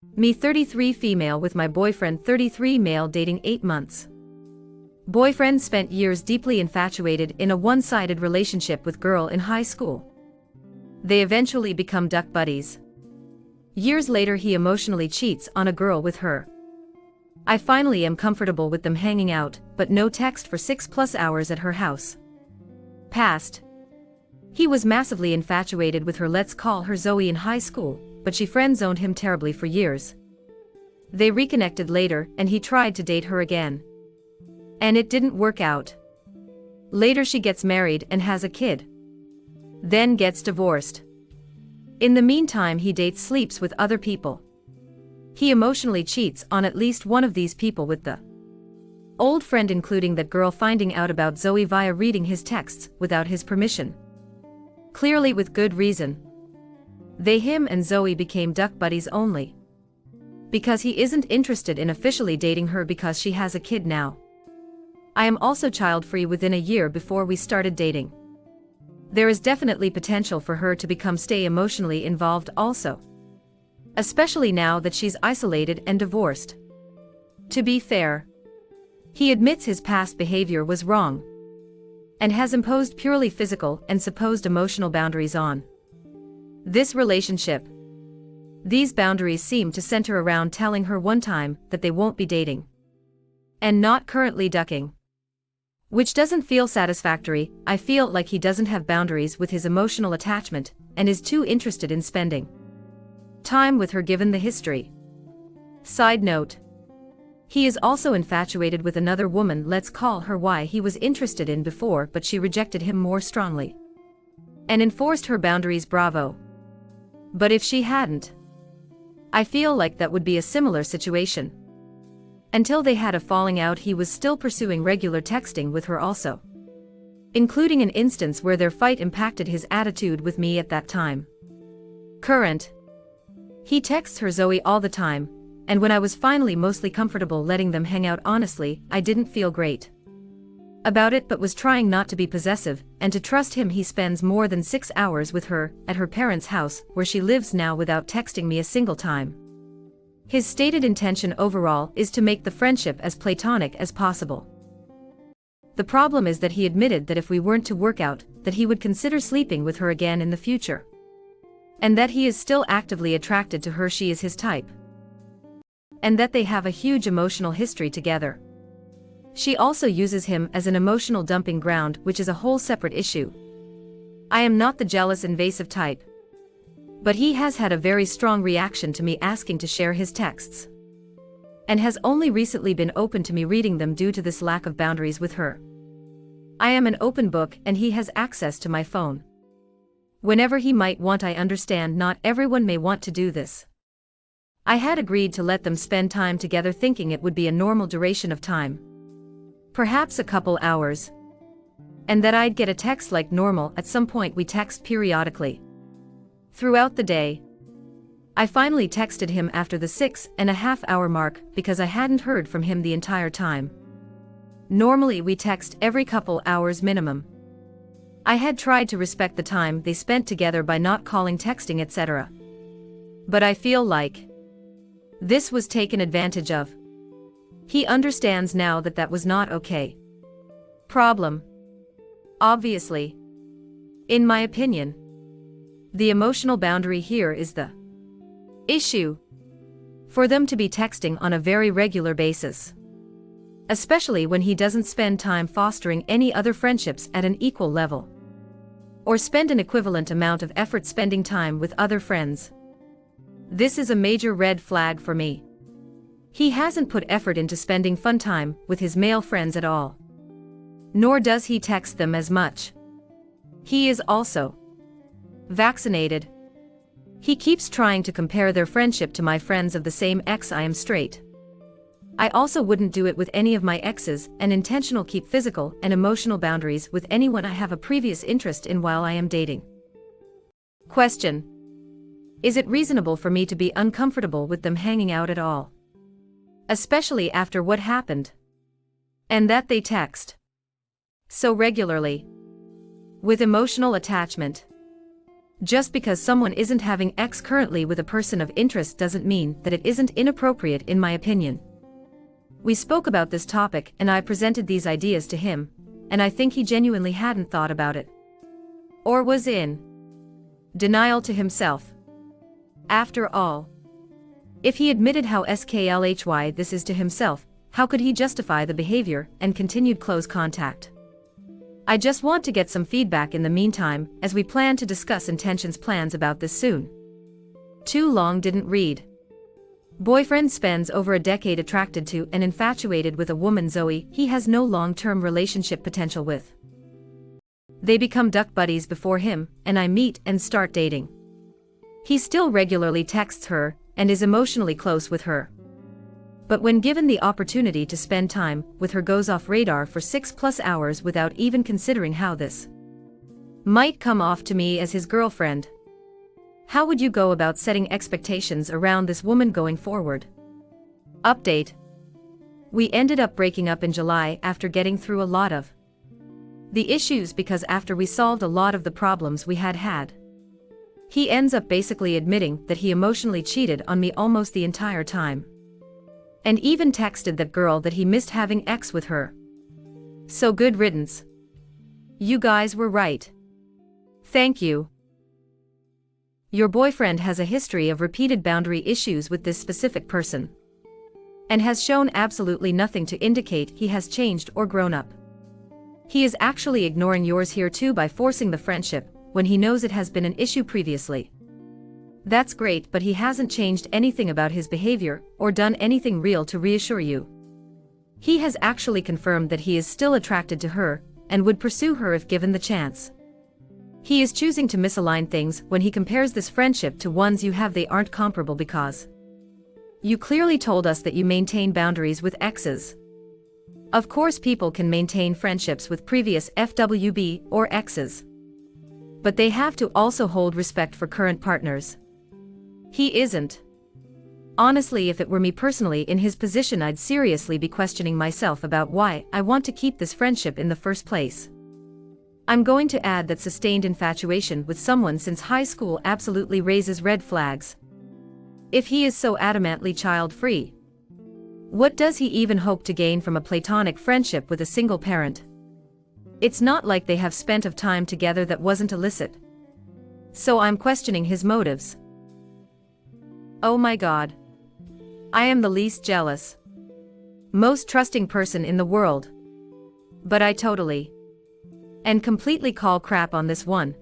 Me 33 female with my boyfriend 33 male dating 8 months. Boyfriend spent years deeply infatuated in a one-sided relationship with girl in high school. They eventually become duck buddies. Years later he emotionally cheats on a girl with her. I finally am comfortable with them hanging out, but no text for 6+ hours at her house. Past. He was massively infatuated with her, let's call her Zoe, in high school, but she friend-zoned him terribly for years. They reconnected later and he tried to date her again. And it didn't work out. Later she gets married and has a kid. Then gets divorced. In the meantime he dates, sleeps with other people. He emotionally cheats on at least one of these people with the old friend, including that girl finding out about Zoe via reading his texts without his permission. Clearly with good reason. Him and Zoe became duck buddies only because he isn't interested in officially dating her because she has a kid now. I am also child-free within a year before we started dating. There is definitely potential for her to stay emotionally involved also. Especially now that she's isolated and divorced. To be fair, he admits his past behavior was wrong and has imposed purely physical and supposed emotional boundaries on this relationship. These boundaries seem to center around telling her one time that they won't be dating and not currently ducking. Which doesn't feel satisfactory. I feel like he doesn't have boundaries with his emotional attachment and is too interested in spending time with her given the history. Side note. He is also infatuated with another woman, let's call her Y, he was interested in before but she rejected him more strongly and enforced her boundaries. Bravo. But if she hadn't, I feel like that would be a similar situation. Until they had a falling out he was still pursuing regular texting with her also. Including an instance where their fight impacted his attitude with me at that time. Current. He texts her Zoe all the time, and when I was finally mostly comfortable letting them hang out, honestly, I didn't feel great about it but was trying not to be possessive and to trust him. He spends more than 6 hours with her at her parents' house where she lives now without texting me a single time. His stated intention overall is to make the friendship as platonic as possible. The problem is that he admitted that if we weren't to work out, that he would consider sleeping with her again in the future. And that he is still actively attracted to her, she is his type. And that they have a huge emotional history together. She also uses him as an emotional dumping ground, which is a whole separate issue. I am not the jealous, invasive type. But he has had a very strong reaction to me asking to share his texts. And has only recently been open to me reading them due to this lack of boundaries with her. I am an open book and he has access to my phone whenever he might want. I understand not everyone may want to do this. I had agreed to let them spend time together thinking it would be a normal duration of time. Perhaps a couple hours. And that I'd get a text like normal. At some point we text periodically. Throughout the day. I finally texted him after the 6.5 hour mark because I hadn't heard from him the entire time. Normally we text every couple hours minimum. I had tried to respect the time they spent together by not calling, texting, etc. But I feel like this was taken advantage of. He understands now that that was not okay. Problem. Obviously. In my opinion. The emotional boundary here is the issue. For them to be texting on a very regular basis. Especially when he doesn't spend time fostering any other friendships at an equal level. Or spend an equivalent amount of effort spending time with other friends. This is a major red flag for me. He hasn't put effort into spending fun time with his male friends at all. Nor does he text them as much. He is also vaccinated. He keeps trying to compare their friendship to my friends of the same ex. I am straight. I also wouldn't do it with any of my exes, and intentional keep physical and emotional boundaries with anyone I have a previous interest in while I am dating. Question. Is it reasonable for me to be uncomfortable with them hanging out at all? Especially after what happened. And that they text so regularly. With emotional attachment. Just because someone isn't having sex currently with a person of interest doesn't mean that it isn't inappropriate, in my opinion. We spoke about this topic and I presented these ideas to him, and I think he genuinely hadn't thought about it. Or was in denial to himself. After all, if he admitted how sclhy this is to himself, how could he justify the behavior and continued close contact? I just want to get some feedback in the meantime, as we plan to discuss intentions plans about this soon. Too long didn't read. Boyfriend spends over a decade attracted to and infatuated with a woman Zoe he has no long-term relationship potential with. They become duck buddies before him and I meet and start dating. He still regularly texts her and is emotionally close with her. But when given the opportunity to spend time with her, goes off radar for 6+ hours without even considering how this might come off to me as his girlfriend. How would you go about setting expectations around this woman going forward? Update. We ended up breaking up in July after getting through a lot of the issues, because after we solved a lot of the problems we had, he ends up basically admitting that he emotionally cheated on me almost the entire time. And even texted that girl that he missed having sex with her. So good riddance. You guys were right. Thank you. Your boyfriend has a history of repeated boundary issues with this specific person, and has shown absolutely nothing to indicate he has changed or grown up. He is actually ignoring yours here too by forcing the friendship when he knows it has been an issue previously. That's great, but he hasn't changed anything about his behavior or done anything real to reassure you. He has actually confirmed that he is still attracted to her and would pursue her if given the chance. He is choosing to misalign things when he compares this friendship to ones you have. They aren't comparable because you clearly told us that you maintain boundaries with exes. Of course, people can maintain friendships with previous FWB or exes, but they have to also hold respect for current partners. He isn't. Honestly, if it were me personally in his position, I'd seriously be questioning myself about why I want to keep this friendship in the first place. I'm going to add that sustained infatuation with someone since high school absolutely raises red flags. If he is so adamantly child-free, what does he even hope to gain from a platonic friendship with a single parent? It's not like they have spent of time together that wasn't illicit. So I'm questioning his motives. Oh my God. I am the least jealous, most trusting person in the world. But I totally and completely call crap on this one.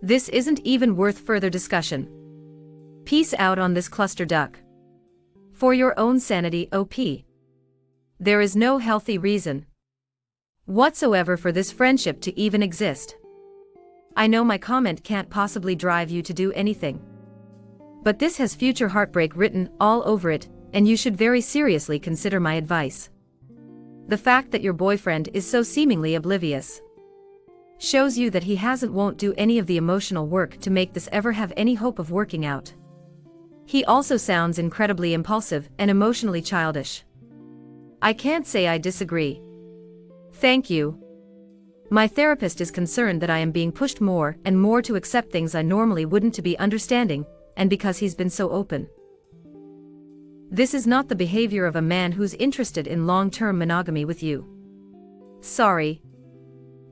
This isn't even worth further discussion. Peace out on this cluster duck. For your own sanity, OP. There is no healthy reason whatsoever for this friendship to even exist. I know my comment can't possibly drive you to do anything, but this has future heartbreak written all over it, and you should very seriously consider my advice. The fact that your boyfriend is so seemingly oblivious shows you that he won't do any of the emotional work to make this ever have any hope of working out. He also sounds incredibly impulsive and emotionally childish. I can't say I disagree. Thank you. My therapist is concerned that I am being pushed more and more to accept things I normally wouldn't, to be understanding, and because he's been so open. This is not the behavior of a man who's interested in long-term monogamy with you. Sorry.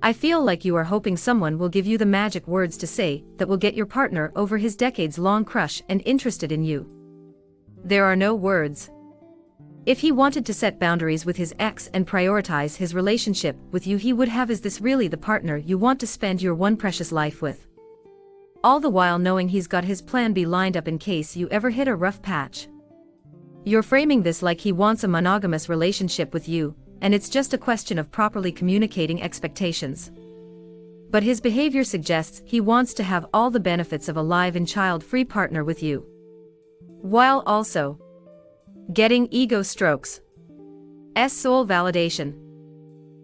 I feel like you are hoping someone will give you the magic words to say that will get your partner over his decades-long crush and interested in you. There are no words. If he wanted to set boundaries with his ex and prioritize his relationship with you, he would have. Is this really the partner you want to spend your one precious life with? All the while knowing he's got his plan B lined up in case you ever hit a rough patch. You're framing this like he wants a monogamous relationship with you, and it's just a question of properly communicating expectations. But his behavior suggests he wants to have all the benefits of a live and child-free partner with you, while also getting ego strokes, soul validation,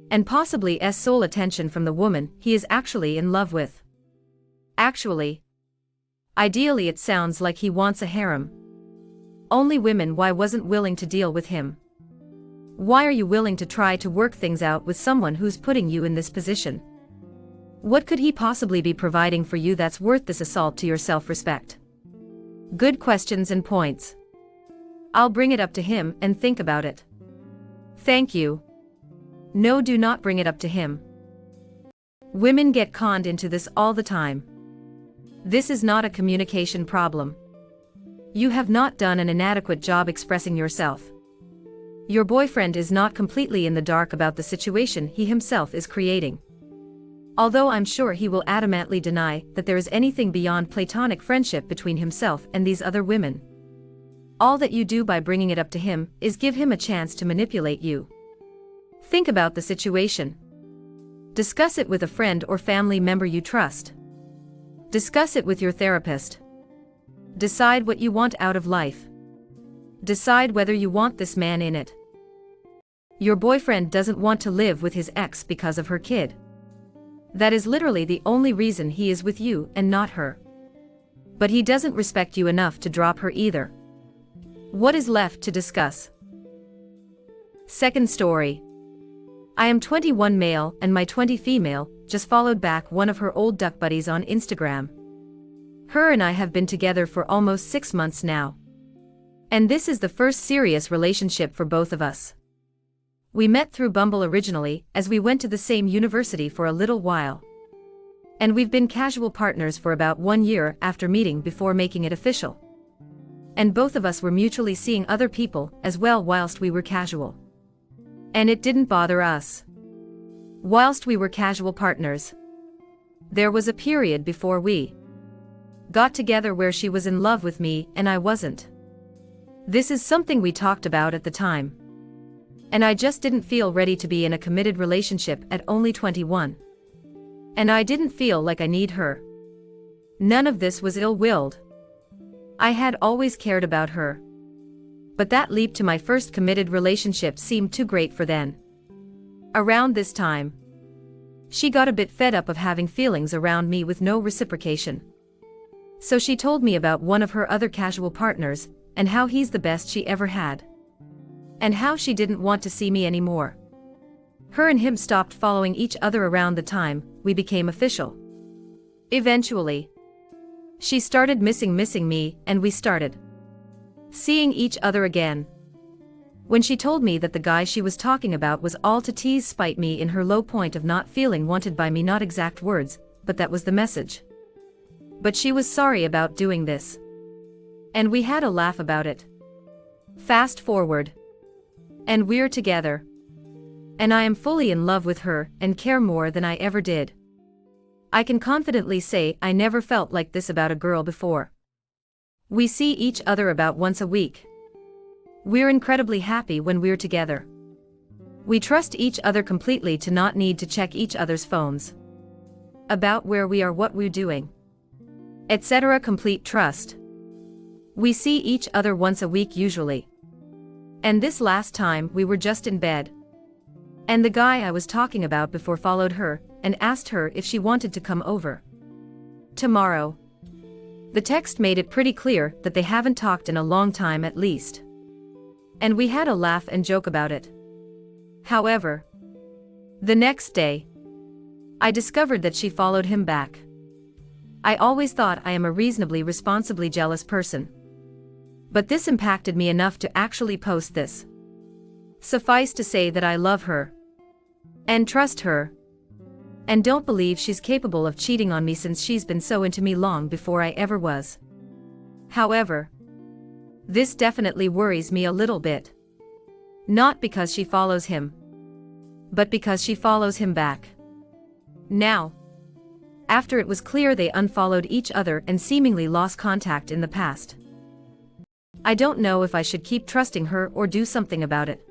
and possibly soul attention from the woman he is actually in love with. Actually, ideally it sounds like he wants a harem. Only women. Why wasn't willing to deal with him? Why are you willing to try to work things out with someone who's putting you in this position? What could he possibly be providing for you that's worth this assault to your self-respect? Good questions and points. I'll bring it up to him and think about it. Thank you. No, do not bring it up to him. Women get conned into this all the time. This is not a communication problem. You have not done an inadequate job expressing yourself. Your boyfriend is not completely in the dark about the situation he himself is creating. Although I'm sure he will adamantly deny that there is anything beyond platonic friendship between himself and these other women. All that you do by bringing it up to him is give him a chance to manipulate you. Think about the situation. Discuss it with a friend or family member you trust. Discuss it with your therapist. Decide what you want out of life. Decide whether you want this man in it. Your boyfriend doesn't want to live with his ex because of her kid. That is literally the only reason he is with you and not her. But he doesn't respect you enough to drop her either. What is left to discuss? Second story. I am 21 male and my 20 female just followed back one of her old duck buddies on Instagram. Her and I have been together for almost 6 months now. And this is the first serious relationship for both of us. We met through Bumble originally, as we went to the same university for a little while. And we've been casual partners for about 1 year after meeting before making it official. And both of us were mutually seeing other people as well whilst we were casual. And it didn't bother us. Whilst we were casual partners, there was a period before we got together where she was in love with me and I wasn't. This is something we talked about at the time. And I just didn't feel ready to be in a committed relationship at only 21. And I didn't feel like I need her. None of this was ill-willed. I had always cared about her. But that leap to my first committed relationship seemed too great for then. Around this time, she got a bit fed up of having feelings around me with no reciprocation. So she told me about one of her other casual partners, and how he's the best she ever had. And how she didn't want to see me anymore. Her and him stopped following each other around the time we became official. Eventually, she started missing me, and we started seeing each other again. When she told me that the guy she was talking about was all to tease spite me in her low point of not feeling wanted by me, not exact words, but that was the message. But she was sorry about doing this. And we had a laugh about it. Fast forward. And we're together. And I am fully in love with her and care more than I ever did. I can confidently say I never felt like this about a girl before. We see each other about once a week. We're incredibly happy when we're together. We trust each other completely to not need to check each other's phones. About where we are, what we're doing, etc. Complete trust. We see each other once a week usually. And this last time we were just in bed. And the guy I was talking about before followed her and asked her if she wanted to come over tomorrow. The text made it pretty clear that they haven't talked in a long time at least. And we had a laugh and joke about it. However, the next day, I discovered that she followed him back. I always thought I am a reasonably responsibly jealous person. But this impacted me enough to actually post this. Suffice to say that I love her. And trust her. And don't believe she's capable of cheating on me since she's been so into me long before I ever was. However, this definitely worries me a little bit. Not because she follows him, but because she follows him back. Now, after it was clear they unfollowed each other and seemingly lost contact in the past. I don't know if I should keep trusting her or do something about it.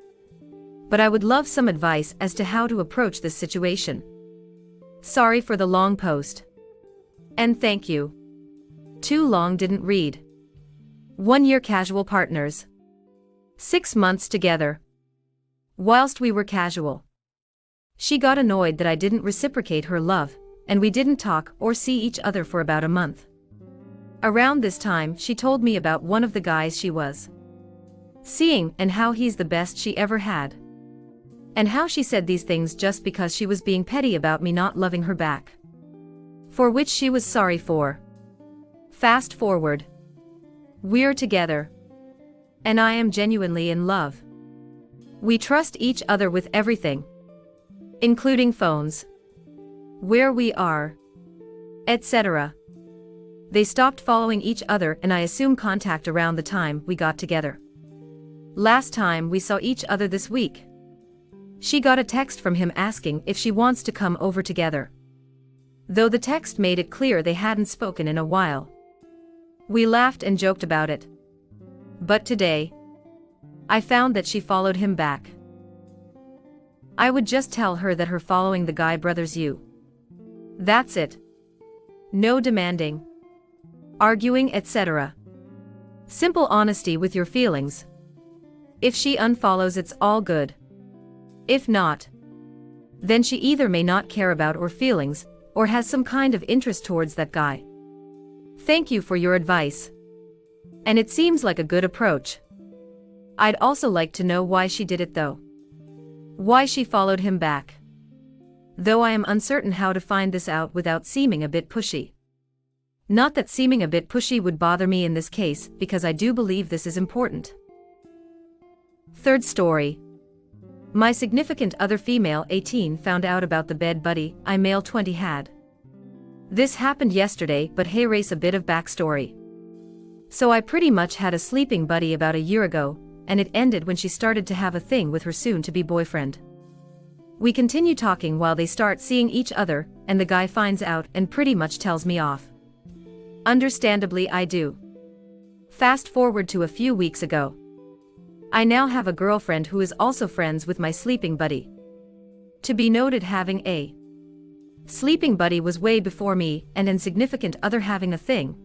But I would love some advice as to how to approach this situation. Sorry for the long post. And thank you. Too long, didn't read. 1 year casual partners. 6 months together. Whilst we were casual, she got annoyed that I didn't reciprocate her love, and we didn't talk or see each other for about a month. Around this time, she told me about one of the guys she was seeing and how he's the best she ever had. And how she said these things just because she was being petty about me not loving her back. for which she was sorry for. Fast forward. We're together. And I am genuinely in love. We trust each other with everything, including phones, where we are, etc. They stopped following each other and I assume contact around the time we got together. Last time we saw each other this week. She got a text from him asking if she wants to come over together. Though the text made it clear they hadn't spoken in a while. We laughed and joked about it. But today, I found that she followed him back. I would just tell her that her following the guy bothers you. That's it. No demanding, arguing, etc. Simple honesty with your feelings. If she unfollows, it's all good. If not, then she either may not care about your feelings, or has some kind of interest towards that guy. Thank you for your advice. And it seems like a good approach. I'd also like to know why she did it though. Why she followed him back. Though I am uncertain how to find this out without seeming a bit pushy. Not that seeming a bit pushy would bother me in this case, because I do believe this is important. Third story. My significant other female 18 found out about the bed buddy I male 20 had. This happened yesterday, but hey, race a bit of backstory. So I pretty much had a sleeping buddy about a year ago, and it ended when she started to have a thing with her soon-to-be boyfriend. We continue talking while they start seeing each other, and the guy finds out and pretty much tells me off. Understandably, I do. Fast forward to a few weeks ago. I now have a girlfriend who is also friends with my sleeping buddy. To be noted, having a sleeping buddy was way before me and an significant other having a thing.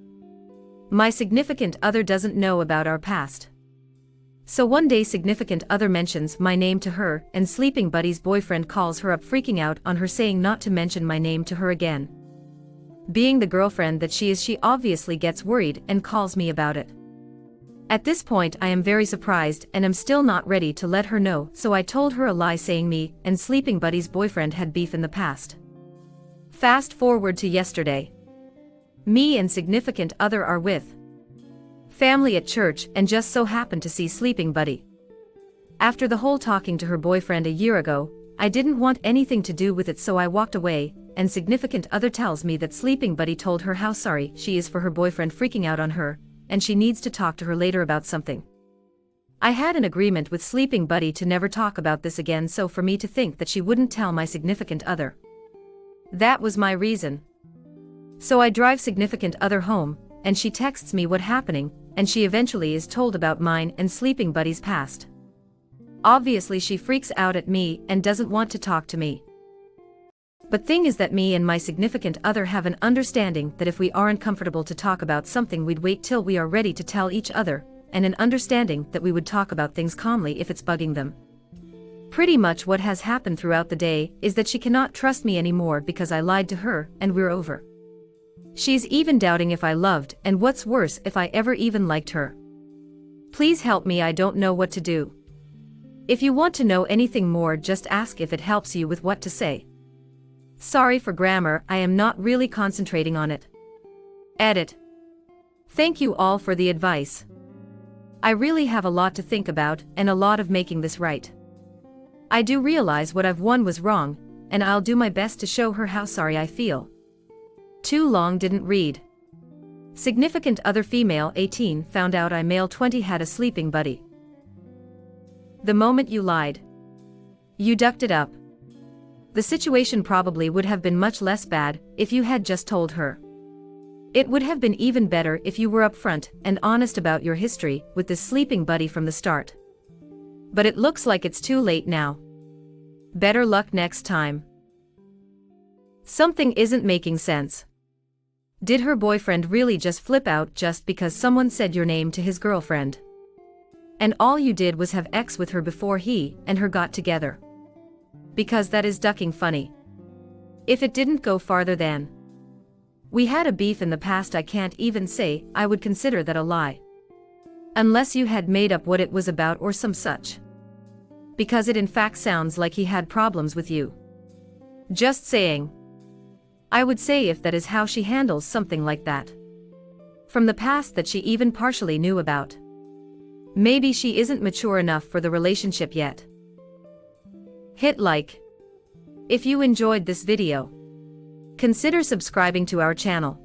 My significant other doesn't know about our past. So one day significant other mentions my name to her and sleeping buddy's boyfriend calls her up freaking out on her, saying not to mention my name to her again. Being the girlfriend that she is, she obviously gets worried and calls me about it. At this point I am very surprised and am still not ready to let her know, so I told her a lie saying me and sleeping buddy's boyfriend had beef in the past. Fast forward to yesterday. Me and significant other are with family at church and just so happened to see sleeping buddy. After the whole talking to her boyfriend a year ago, I didn't want anything to do with it, so I walked away, and significant other tells me that sleeping buddy told her how sorry she is for her boyfriend freaking out on her, and she needs to talk to her later about something. I had an agreement with sleeping buddy to never talk about this again, so for me to think that she wouldn't tell my significant other. That was my reason. So I drive significant other home, and she texts me what happening, and she eventually is told about mine and sleeping buddy's past. Obviously she freaks out at me and doesn't want to talk to me. But thing is that me and my significant other have an understanding that if we aren't comfortable to talk about something, we'd wait till we are ready to tell each other, and an understanding that we would talk about things calmly if it's bugging them. Pretty much what has happened throughout the day is that she cannot trust me anymore because I lied to her and we're over. She's even doubting if I loved, and what's worse, if I ever even liked her. Please help me, I don't know what to do. If you want to know anything more, just ask if it helps you with what to say. Sorry for grammar, I am not really concentrating on it. Edit. Thank you all for the advice. I really have a lot to think about and a lot of making this right. I do realize what I've won was wrong, and I'll do my best to show her how sorry I feel. Too long didn't read. Significant other female 18 found out I male 20 had a sleeping buddy. The moment you lied. You ducked it up. The situation probably would have been much less bad if you had just told her. It would have been even better if you were upfront and honest about your history with this sleeping buddy from the start. But it looks like it's too late now. Better luck next time. Something isn't making sense. Did her boyfriend really just flip out just because someone said your name to his girlfriend? And all you did was have sex with her before he and her got together? Because that is ducking funny. If it didn't go farther than we had a beef in the past, I can't even say I would consider that a lie. Unless you had made up what it was about or some such. Because it in fact sounds like he had problems with you. Just saying. I would say if that is how she handles something like that. From the past that she even partially knew about. Maybe she isn't mature enough for the relationship yet. Hit like if you enjoyed this video. Consider subscribing to our channel.